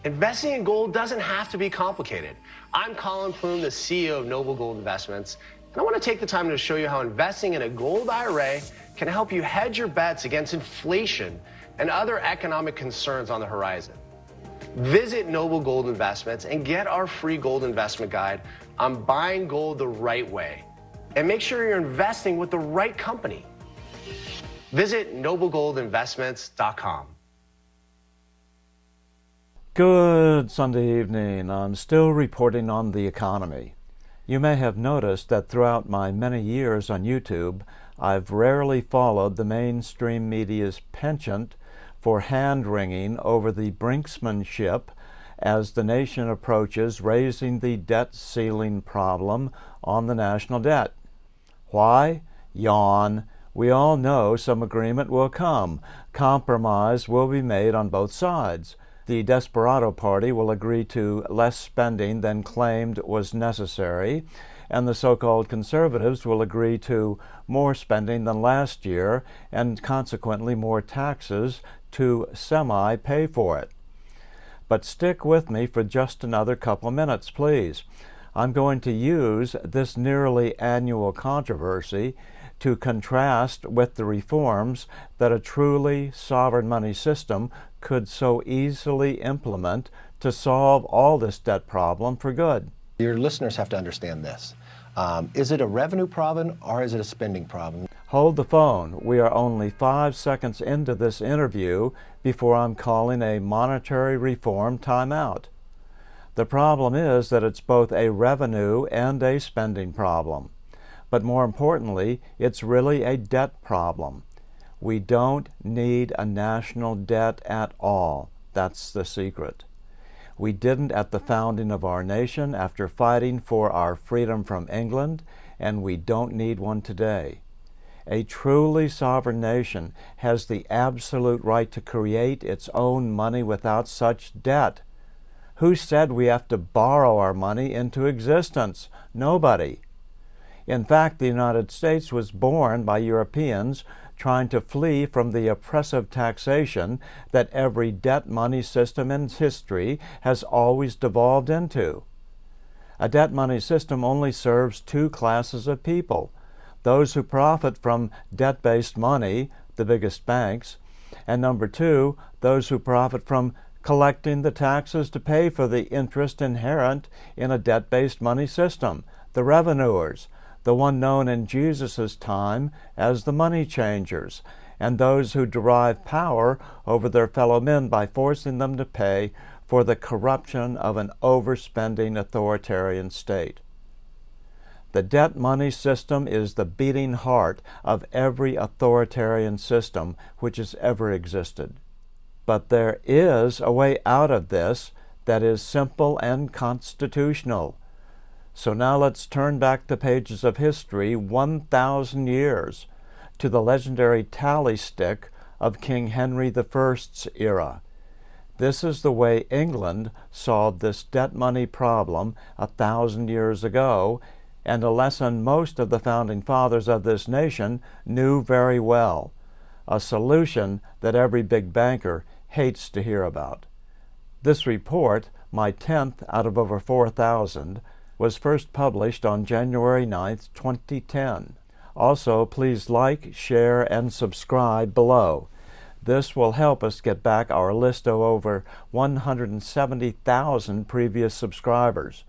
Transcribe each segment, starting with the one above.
Investing in gold doesn't have to be complicated. I'm Colin Plume, the CEO of Noble Gold Investments, and I want to take the time to show you how investing in a gold IRA can help you hedge your bets against inflation and other economic concerns on the horizon. Visit Noble Gold Investments and get our free gold investment guide on buying gold the right way. And make sure you're investing with the right company. Visit noblegoldinvestments.com. Good Sunday evening. I'm still reporting on the economy. You may have noticed that throughout my many years on YouTube, I've rarely followed the mainstream media's penchant for hand-wringing over the brinksmanship as the nation approaches raising the debt ceiling problem on the national debt. Why? Yawn. We all know some agreement will come. Compromise will be made on both sides. The Desperado party will agree to less spending than claimed was necessary, and the so-called conservatives will agree to more spending than last year and consequently more taxes to semi-pay for it. But stick with me for just another couple of minutes, please. I'm going to use this nearly annual controversy to contrast with the reforms that a truly sovereign money system could so easily implement to solve all this debt problem for good. Your listeners have to understand this. Is it a revenue problem or is it a spending problem? Hold the phone. We are only 5 seconds into this interview before I'm calling a monetary reform timeout. The problem is that it's both a revenue and a spending problem. But more importantly, it's really a debt problem. We don't need a national debt at all. That's the secret. We didn't at the founding of our nation after fighting for our freedom from England, and we don't need one today. A truly sovereign nation has the absolute right to create its own money without such debt. Who said we have to borrow our money into existence? Nobody. In fact, the United States was born by Europeans trying to flee from the oppressive taxation that every debt money system in history has always devolved into. A debt money system only serves two classes of people: those who profit from debt-based money, the biggest banks, and number two, those who profit from collecting the taxes to pay for the interest inherent in a debt-based money system, the revenuers, the one known in Jesus' time as the money changers, and those who derive power over their fellow men by forcing them to pay for the corruption of an overspending authoritarian state. The debt money system is the beating heart of every authoritarian system which has ever existed. But there is a way out of this that is simple and constitutional. So now let's turn back the pages of history 1,000 years to the legendary tally stick of King Henry I's era. This is the way England solved this debt money problem 1,000 years ago, and a lesson most of the founding fathers of this nation knew very well, a solution that every big banker hates to hear about. This report, my 10th out of over 4,000, was first published on January 9th, 2010. Also, please like, share, and subscribe below. This will help us get back our list of over 170,000 previous subscribers.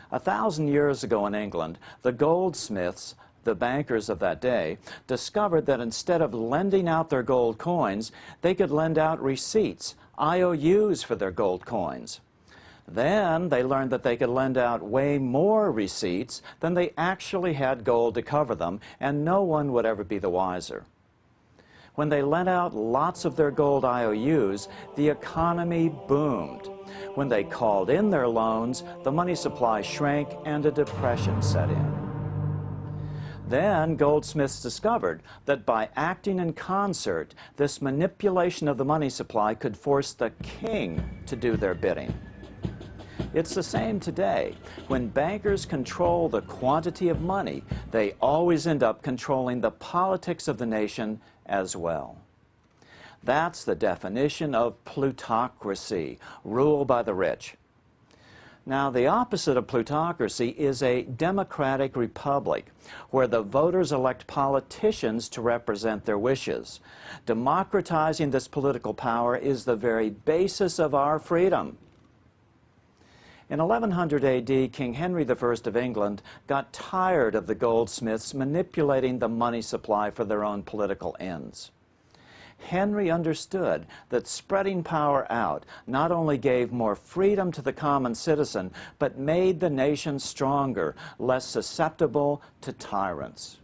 1,000 years ago in England, the goldsmiths, the bankers of that day, discovered that instead of lending out their gold coins, they could lend out receipts, IOUs for their gold coins. Then they learned that they could lend out way more receipts than they actually had gold to cover them, and no one would ever be the wiser. When they lent out lots of their gold IOUs, the economy boomed. When they called in their loans, the money supply shrank and a depression set in. Then goldsmiths discovered that by acting in concert, this manipulation of the money supply could force the king to do their bidding. It's the same today. When bankers control the quantity of money, they always end up controlling the politics of the nation as well. That's the definition of plutocracy, rule by the rich. Now, the opposite of plutocracy is a democratic republic, where the voters elect politicians to represent their wishes. Democratizing this political power is the very basis of our freedom. In 1100 AD, King Henry I of England got tired of the goldsmiths manipulating the money supply for their own political ends. Henry understood that spreading power out not only gave more freedom to the common citizen, but made the nation stronger, less susceptible to tyrants.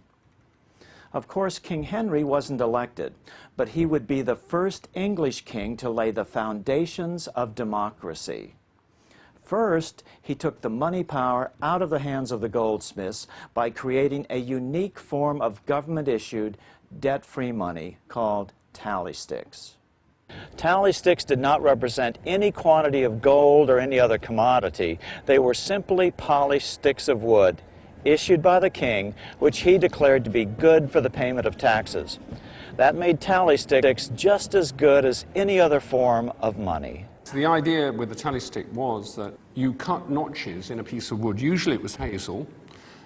Of course, King Henry wasn't elected, but he would be the first English king to lay the foundations of democracy. First, he took the money power out of the hands of the goldsmiths by creating a unique form of government-issued, debt-free money called tally sticks. Tally sticks did not represent any quantity of gold or any other commodity. They were simply polished sticks of wood issued by the king, which he declared to be good for the payment of taxes. That made tally sticks just as good as any other form of money. The idea with the tally stick was that you cut notches in a piece of wood. Usually it was hazel,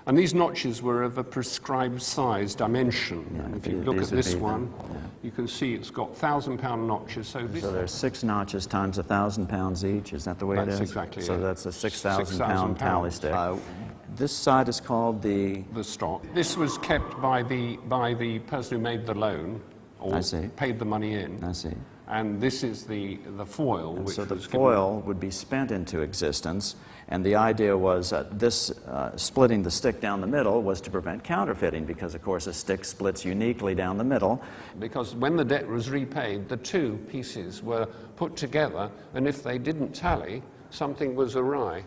and these notches were of a prescribed size dimension. And if you look at this one, you can see it's got 1,000-pound notches. So there's 6 notches times 1,000 pounds each. Is that the way it is? That's exactly it. So that's a 6,000-pound tally stick. This side is called the stock. This was kept by the person who made the loan, or paid the money in. I see. And this is the foil. And so the foil would be spent into existence, and the idea was splitting the stick down the middle was to prevent counterfeiting, because of course a stick splits uniquely down the middle. Because when the debt was repaid, the two pieces were put together, and if they didn't tally, something was awry.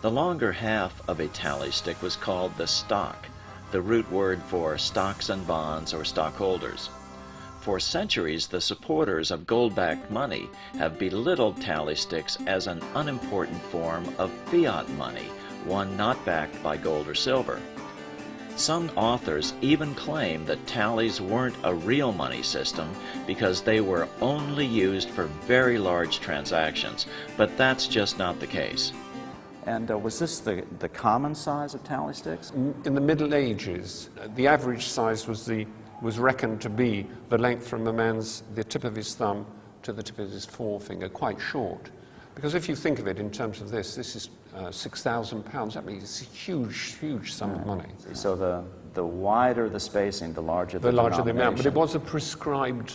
The longer half of a tally stick was called the stock, the root word for stocks and bonds or stockholders. For centuries, the supporters of gold-backed money have belittled tally sticks as an unimportant form of fiat money, one not backed by gold or silver. Some authors even claim that tallies weren't a real money system because they were only used for very large transactions, but that's just not the case. And was this the common size of tally sticks? In the Middle Ages, the average size was reckoned to be the length from the tip of his thumb to the tip of his forefinger, quite short. Because if you think of it in terms of this is 6,000 pounds. That means it's a huge, huge sum of money. So the wider the spacing, the larger the larger the amount. But it was a prescribed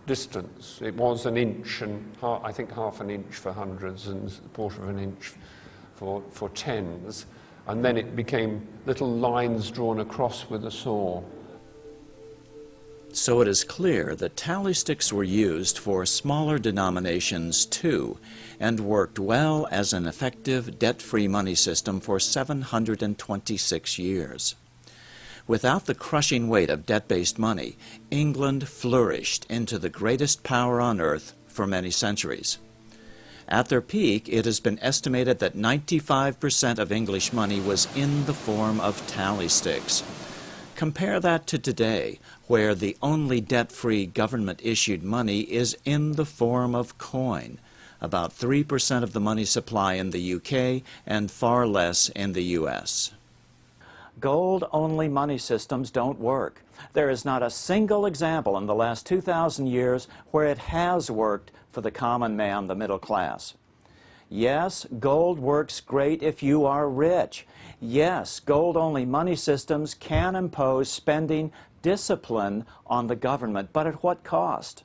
distance. It was an inch, and I think half an inch for hundreds and a quarter of an inch for tens. And then it became little lines drawn across with a saw. So it is clear that tally sticks were used for smaller denominations too, and worked well as an effective debt-free money system for 726 years. Without the crushing weight of debt-based money, England flourished into the greatest power on earth for many centuries. At their peak, it has been estimated that 95% of English money was in the form of tally sticks. Compare that to today, where the only debt-free government-issued money is in the form of coin, about 3% of the money supply in the UK and far less in the US. Gold-only money systems don't work. There is not a single example in the last 2,000 years where it has worked for the common man, the middle class. Yes, gold works great if you are rich. Yes, gold-only money systems can impose spending discipline on the government, but at what cost?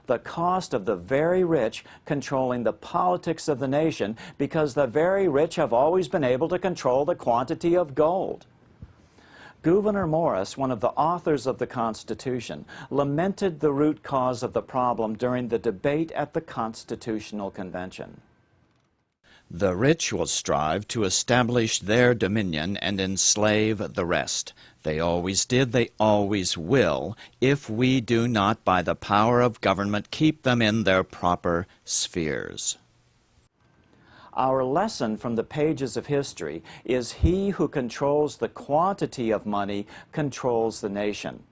The cost of the very rich controlling the politics of the nation, because the very rich have always been able to control the quantity of gold. Gouverneur Morris, one of the authors of the Constitution, lamented the root cause of the problem during the debate at the Constitutional Convention. The rich will strive to establish their dominion and enslave the rest. They always did, they always will, if we do not by the power of government keep them in their proper spheres. Our lesson from the pages of history is he who controls the quantity of money controls the nation.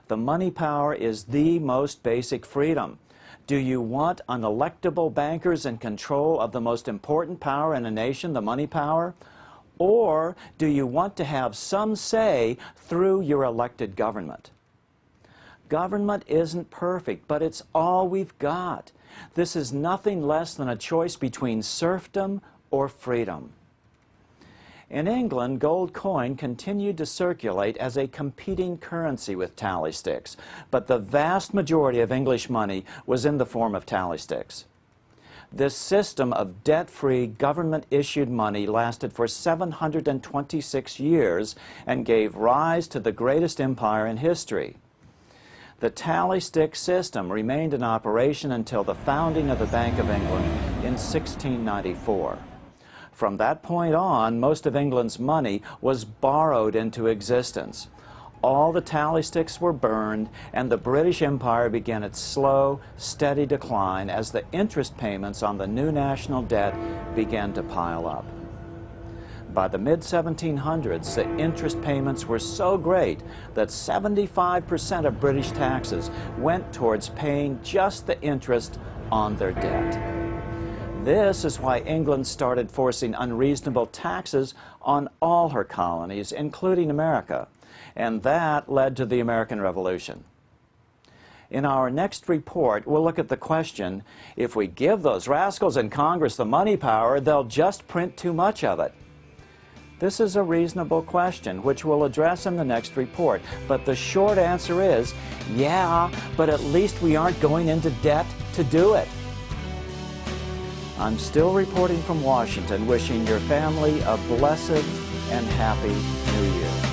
The money power is the most basic freedom. Do you want unelectable bankers in control of the most important power in a nation, the money power? Or do you want to have some say through your elected government? Government isn't perfect, but it's all we've got. This is nothing less than a choice between serfdom or freedom. In England, gold coin continued to circulate as a competing currency with tally sticks, but the vast majority of English money was in the form of tally sticks. This system of debt-free, government-issued money lasted for 726 years and gave rise to the greatest empire in history. The tally stick system remained in operation until the founding of the Bank of England in 1694. From that point on, most of England's money was borrowed into existence. All the tally sticks were burned, and the British Empire began its slow, steady decline as the interest payments on the new national debt began to pile up. By the mid-1700s, the interest payments were so great that 75% of British taxes went towards paying just the interest on their debt. This is why England started forcing unreasonable taxes on all her colonies, including America, and that led to the American Revolution. In our next report, we'll look at the question, if we give those rascals in Congress the money power, they'll just print too much of it. This is a reasonable question, which we'll address in the next report, but the short answer is, yeah, but at least we aren't going into debt to do it. I'm still reporting from Washington, wishing your family a blessed and happy New Year.